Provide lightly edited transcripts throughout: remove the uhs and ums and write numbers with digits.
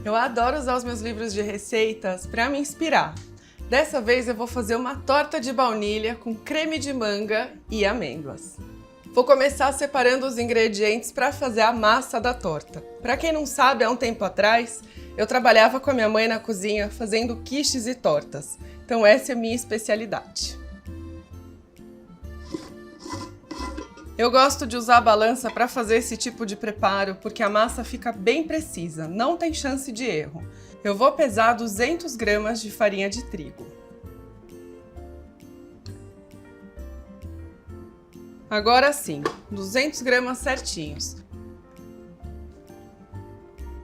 Eu adoro usar os meus livros de receitas para me inspirar. Dessa vez eu vou fazer uma torta de baunilha com creme de manga e amêndoas. Vou começar separando os ingredientes para fazer a massa da torta. Para quem não sabe, há um tempo atrás, eu trabalhava com a minha mãe na cozinha fazendo quiches e tortas. Então essa é a minha especialidade. Eu gosto de usar a balança para fazer esse tipo de preparo porque a massa fica bem precisa, não tem chance de erro. Eu vou pesar 200 gramas de farinha de trigo. Agora sim, 200 gramas certinhos.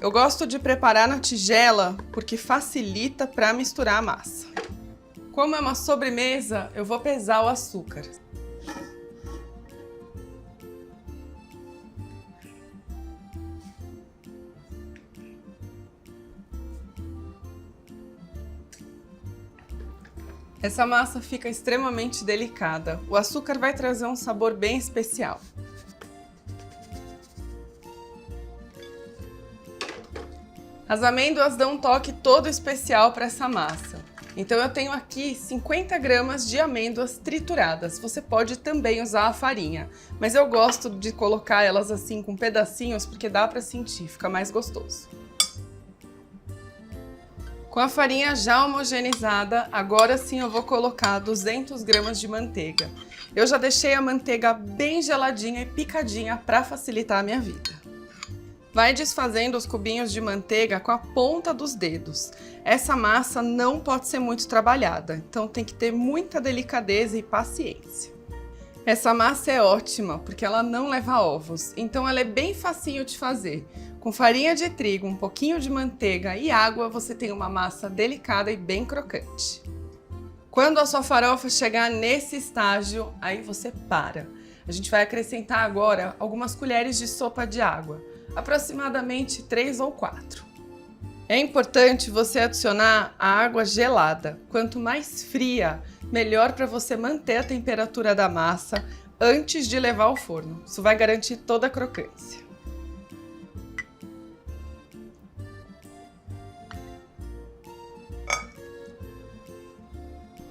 Eu gosto de preparar na tigela porque facilita para misturar a massa. Como é uma sobremesa, eu vou pesar o açúcar. Essa massa fica extremamente delicada. O açúcar vai trazer um sabor bem especial. As amêndoas dão um toque todo especial para essa massa. Então eu tenho aqui 50 gramas de amêndoas trituradas. Você pode também usar a farinha, mas eu gosto de colocar elas assim com pedacinhos porque dá para sentir, fica mais gostoso. Com a farinha já homogeneizada, agora sim eu vou colocar 200 gramas de manteiga. Eu já deixei a manteiga bem geladinha e picadinha para facilitar a minha vida. Vai desfazendo os cubinhos de manteiga com a ponta dos dedos. Essa massa não pode ser muito trabalhada, então tem que ter muita delicadeza e paciência. Essa massa é ótima porque ela não leva ovos, então ela é bem facinho de fazer. Com farinha de trigo, um pouquinho de manteiga e água, você tem uma massa delicada e bem crocante. Quando a sua farofa chegar nesse estágio, aí você para. A gente vai acrescentar agora algumas colheres de sopa de água, aproximadamente 3 ou 4. É importante você adicionar a água gelada. Quanto mais fria, melhor para você manter a temperatura da massa antes de levar ao forno. Isso vai garantir toda a crocância.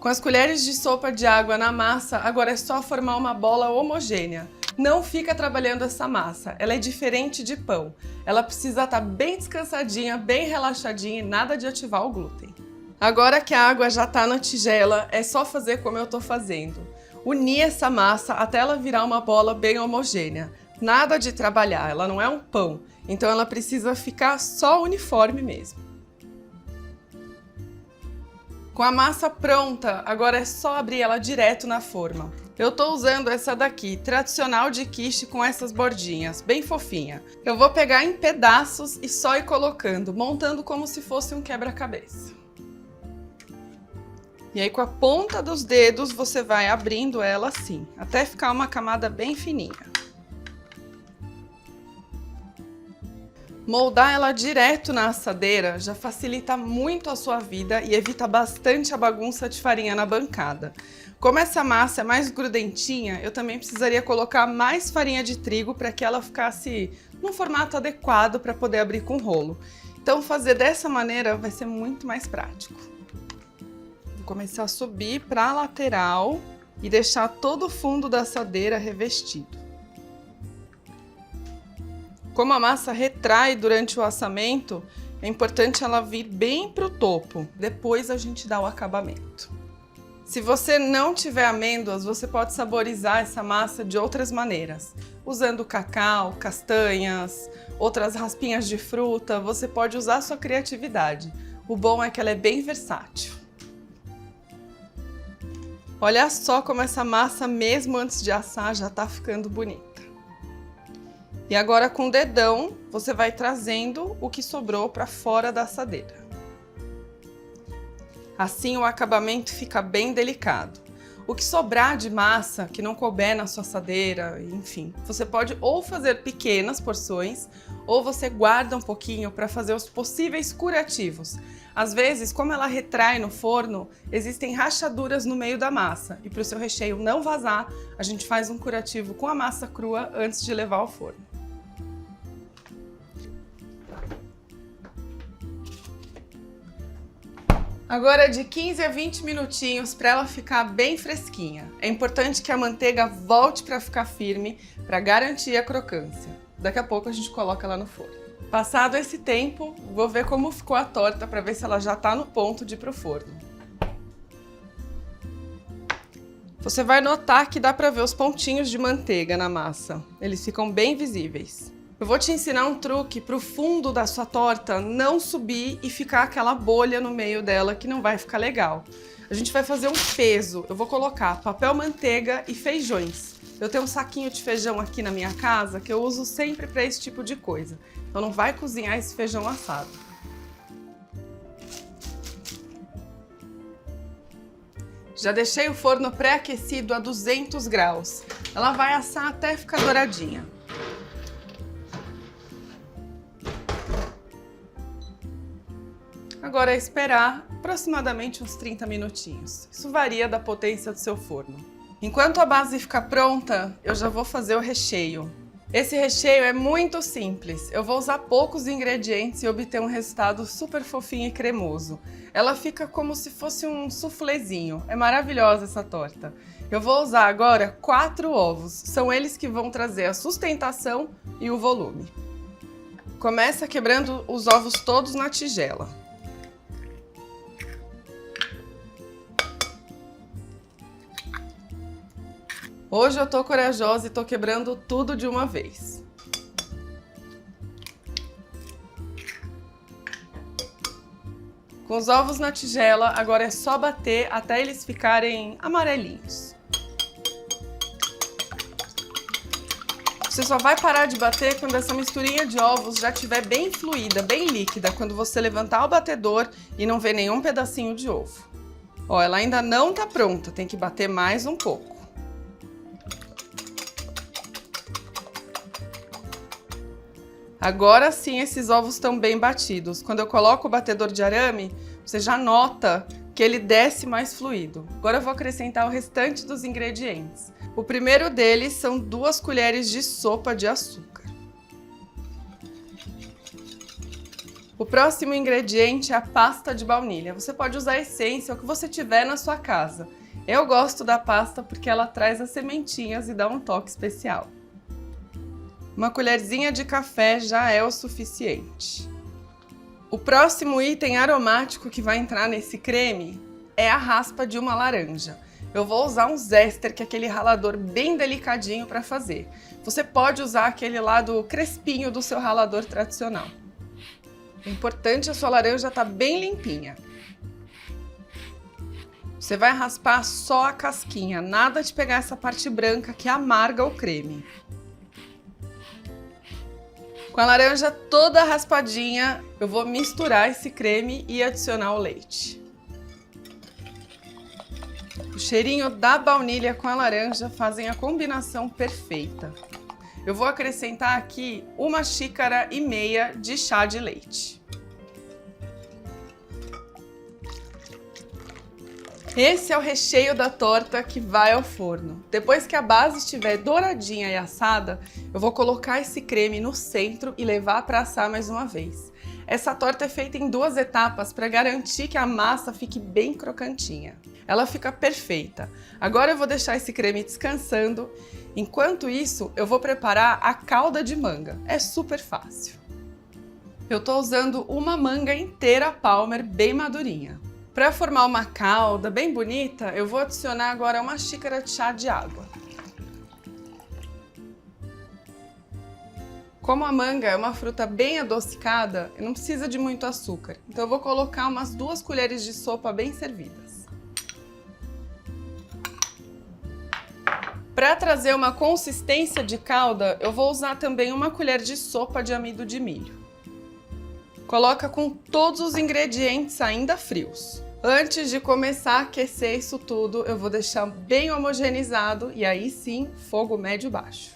Com as colheres de sopa de água na massa, agora é só formar uma bola homogênea. Não fica trabalhando essa massa, ela é diferente de pão. Ela precisa estar bem descansadinha, bem relaxadinha e nada de ativar o glúten. Agora que a água já está na tigela, é só fazer como eu estou fazendo. Unir essa massa até ela virar uma bola bem homogênea. Nada de trabalhar, ela não é um pão, então ela precisa ficar só uniforme mesmo. Com a massa pronta, agora é só abrir ela direto na forma. Eu tô usando essa daqui, tradicional de quiche com essas bordinhas, bem fofinha. Eu vou pegar em pedaços e só ir colocando, montando como se fosse um quebra-cabeça. E aí com a ponta dos dedos você vai abrindo ela assim, até ficar uma camada bem fininha. Moldar ela direto na assadeira já facilita muito a sua vida e evita bastante a bagunça de farinha na bancada. Como essa massa é mais grudentinha, eu também precisaria colocar mais farinha de trigo para que ela ficasse num formato adequado para poder abrir com rolo. Então fazer dessa maneira vai ser muito mais prático. Vou começar a subir para a lateral e deixar todo o fundo da assadeira revestido. Como a massa retrai durante o assamento, é importante ela vir bem para o topo, depois a gente dá o acabamento. Se você não tiver amêndoas, você pode saborizar essa massa de outras maneiras, usando cacau, castanhas, outras raspinhas de fruta, você pode usar a sua criatividade. O bom é que ela é bem versátil. Olha só como essa massa, mesmo antes de assar, já está ficando bonita. E agora com o dedão, você vai trazendo o que sobrou para fora da assadeira. Assim o acabamento fica bem delicado. O que sobrar de massa, que não couber na sua assadeira, enfim, você pode ou fazer pequenas porções, ou você guarda um pouquinho para fazer os possíveis curativos. Às vezes, como ela retrai no forno, existem rachaduras no meio da massa. E para o seu recheio não vazar, a gente faz um curativo com a massa crua antes de levar ao forno. Agora de 15 a 20 minutinhos para ela ficar bem fresquinha. É importante que a manteiga volte para ficar firme, para garantir a crocância. Daqui a pouco a gente coloca ela no forno. Passado esse tempo, vou ver como ficou a torta para ver se ela já está no ponto de ir pro forno. Você vai notar que dá para ver os pontinhos de manteiga na massa. Eles ficam bem visíveis. Eu vou te ensinar um truque para o fundo da sua torta não subir e ficar aquela bolha no meio dela que não vai ficar legal. A gente vai fazer um peso. Eu vou colocar papel manteiga e feijões. Eu tenho um saquinho de feijão aqui na minha casa que eu uso sempre para esse tipo de coisa. Então não vai cozinhar esse feijão assado. Já deixei o forno pré-aquecido a 200 graus. Ela vai assar até ficar douradinha. Agora é esperar aproximadamente uns 30 minutinhos. Isso varia da potência do seu forno. Enquanto a base ficar pronta, eu já vou fazer o recheio. Esse recheio é muito simples. Eu vou usar poucos ingredientes e obter um resultado super fofinho e cremoso. Ela fica como se fosse um suflezinho. É maravilhosa essa torta. Eu vou usar agora 4 ovos. São eles que vão trazer a sustentação e o volume. Começa quebrando os ovos todos na tigela. Hoje eu tô corajosa e tô quebrando tudo de uma vez. Com os ovos na tigela, agora é só bater até eles ficarem amarelinhos. Você só vai parar de bater quando essa misturinha de ovos já estiver bem fluida, bem líquida, quando você levantar o batedor e não ver nenhum pedacinho de ovo. Ó, ela ainda não tá pronta, tem que bater mais um pouco. Agora sim esses ovos estão bem batidos. Quando eu coloco o batedor de arame, você já nota que ele desce mais fluido. Agora eu vou acrescentar o restante dos ingredientes. O primeiro deles são 2 colheres de sopa de açúcar. O próximo ingrediente é a pasta de baunilha. Você pode usar a essência, o que você tiver na sua casa. Eu gosto da pasta porque ela traz as sementinhas e dá um toque especial. Uma colherzinha de café já é o suficiente. O próximo item aromático que vai entrar nesse creme é a raspa de uma laranja. Eu vou usar um zester, que é aquele ralador bem delicadinho para fazer. Você pode usar aquele lado crespinho do seu ralador tradicional. O importante é a sua laranja estar bem limpinha. Você vai raspar só a casquinha, nada de pegar essa parte branca que amarga o creme. Com a laranja toda raspadinha, eu vou misturar esse creme e adicionar o leite. O cheirinho da baunilha com a laranja fazem a combinação perfeita. Eu vou acrescentar aqui 1,5 xícaras de chá de leite. Esse é o recheio da torta que vai ao forno. Depois que a base estiver douradinha e assada, eu vou colocar esse creme no centro e levar para assar mais uma vez. Essa torta é feita em 2 etapas para garantir que a massa fique bem crocantinha. Ela fica perfeita. Agora eu vou deixar esse creme descansando. Enquanto isso, eu vou preparar a calda de manga. É super fácil. Eu estou usando uma manga inteira Palmer bem madurinha. Para formar uma calda bem bonita, eu vou adicionar agora 1 xícara de chá de água. Como a manga é uma fruta bem adocicada, não precisa de muito açúcar. Então eu vou colocar umas 2 colheres de sopa bem servidas. Para trazer uma consistência de calda, eu vou usar também 1 colher de sopa de amido de milho. Coloca com todos os ingredientes ainda frios. Antes de começar a aquecer isso tudo, eu vou deixar bem homogeneizado e aí sim, fogo médio baixo.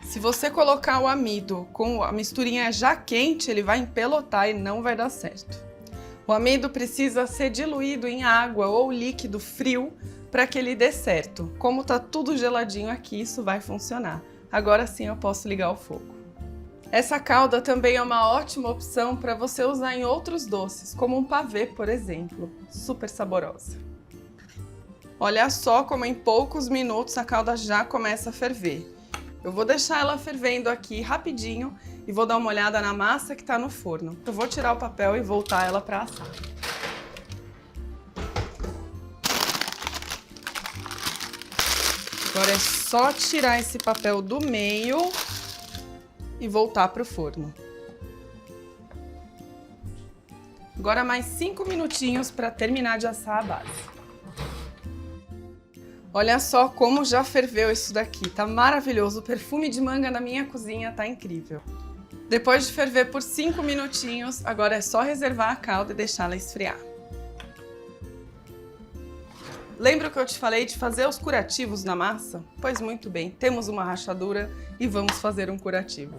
Se você colocar o amido com a misturinha já quente, ele vai empelotar e não vai dar certo. O amido precisa ser diluído em água ou líquido frio para que ele dê certo. Como tá tudo geladinho aqui, isso vai funcionar. Agora sim eu posso ligar o fogo. Essa calda também é uma ótima opção para você usar em outros doces, como um pavê, por exemplo. Super saborosa. Olha só como em poucos minutos a calda já começa a ferver. Eu vou deixar ela fervendo aqui rapidinho e vou dar uma olhada na massa que está no forno. Eu vou tirar o papel e voltar ela para assar. Agora é só tirar esse papel do meio e voltar para o forno. Agora mais 5 minutinhos para terminar de assar a base. Olha só como já ferveu isso daqui, tá maravilhoso. O perfume de manga na minha cozinha tá incrível. Depois de ferver por 5 minutinhos, agora é só reservar a calda e deixá-la esfriar. Lembra que eu te falei de fazer os curativos na massa? Pois muito bem, temos uma rachadura e vamos fazer um curativo.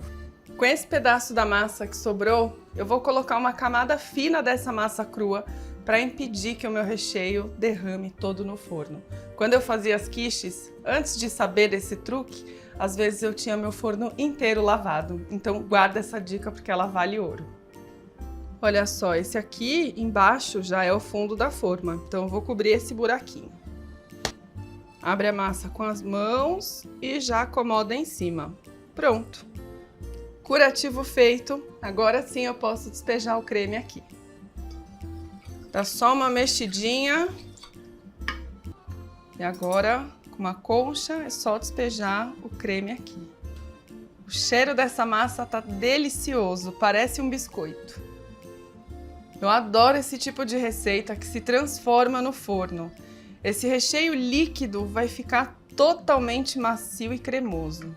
Com esse pedaço da massa que sobrou, eu vou colocar uma camada fina dessa massa crua para impedir que o meu recheio derrame todo no forno. Quando eu fazia as quiches, antes de saber desse truque, às vezes eu tinha meu forno inteiro lavado. Então guarda essa dica porque ela vale ouro. Olha só, esse aqui embaixo já é o fundo da forma, então eu vou cobrir esse buraquinho. Abre a massa com as mãos e já acomoda em cima. Pronto! Curativo feito, agora sim eu posso despejar o creme aqui. Dá só uma mexidinha. E agora, com uma concha, é só despejar o creme aqui. O cheiro dessa massa tá delicioso, parece um biscoito. Eu adoro esse tipo de receita que se transforma no forno. Esse recheio líquido vai ficar totalmente macio e cremoso.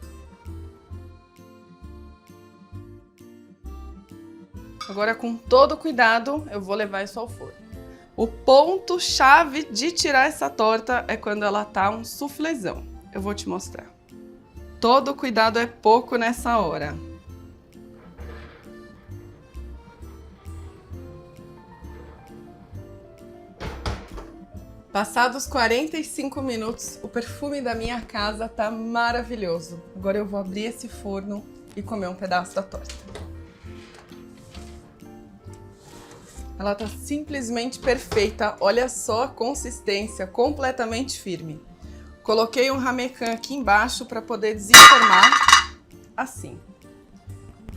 Agora, com todo cuidado, eu vou levar isso ao forno. O ponto chave de tirar essa torta é quando ela tá um suflezão. Eu vou te mostrar. Todo cuidado é pouco nessa hora. Passados 45 minutos, o perfume da minha casa tá maravilhoso. Agora eu vou abrir esse forno e comer um pedaço da torta. Ela tá simplesmente perfeita, olha só a consistência, completamente firme. Coloquei um ramequim aqui embaixo para poder desenformar, assim.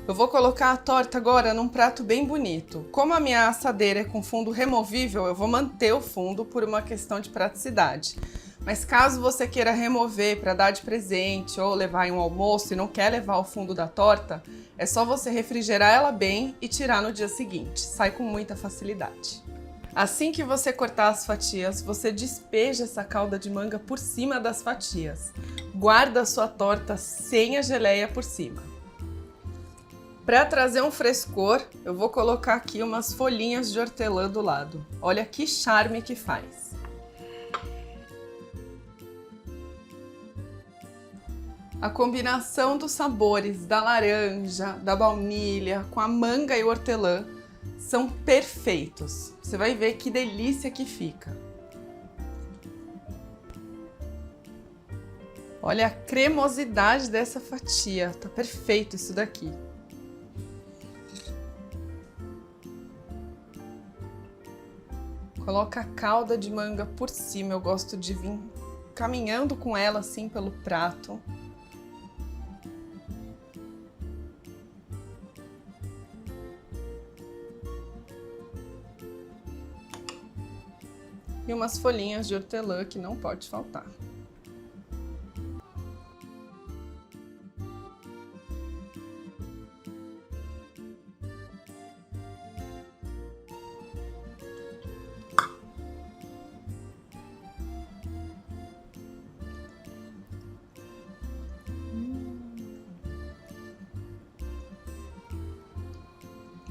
Eu vou colocar a torta agora num prato bem bonito. Como a minha assadeira é com fundo removível, eu vou manter o fundo por uma questão de praticidade. Mas caso você queira remover para dar de presente ou levar em um almoço e não quer levar o fundo da torta, é só você refrigerar ela bem e tirar no dia seguinte. Sai com muita facilidade. Assim que você cortar as fatias, você despeja essa calda de manga por cima das fatias. Guarda a sua torta sem a geleia por cima. Para trazer um frescor, eu vou colocar aqui umas folhinhas de hortelã do lado. Olha que charme que faz. A combinação dos sabores da laranja, da baunilha, com a manga e o hortelã são perfeitos. Você vai ver que delícia que fica. Olha a cremosidade dessa fatia, tá perfeito isso daqui. Coloca a calda de manga por cima, eu gosto de vir caminhando com ela assim pelo prato. E umas folhinhas de hortelã que não pode faltar.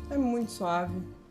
É muito suave.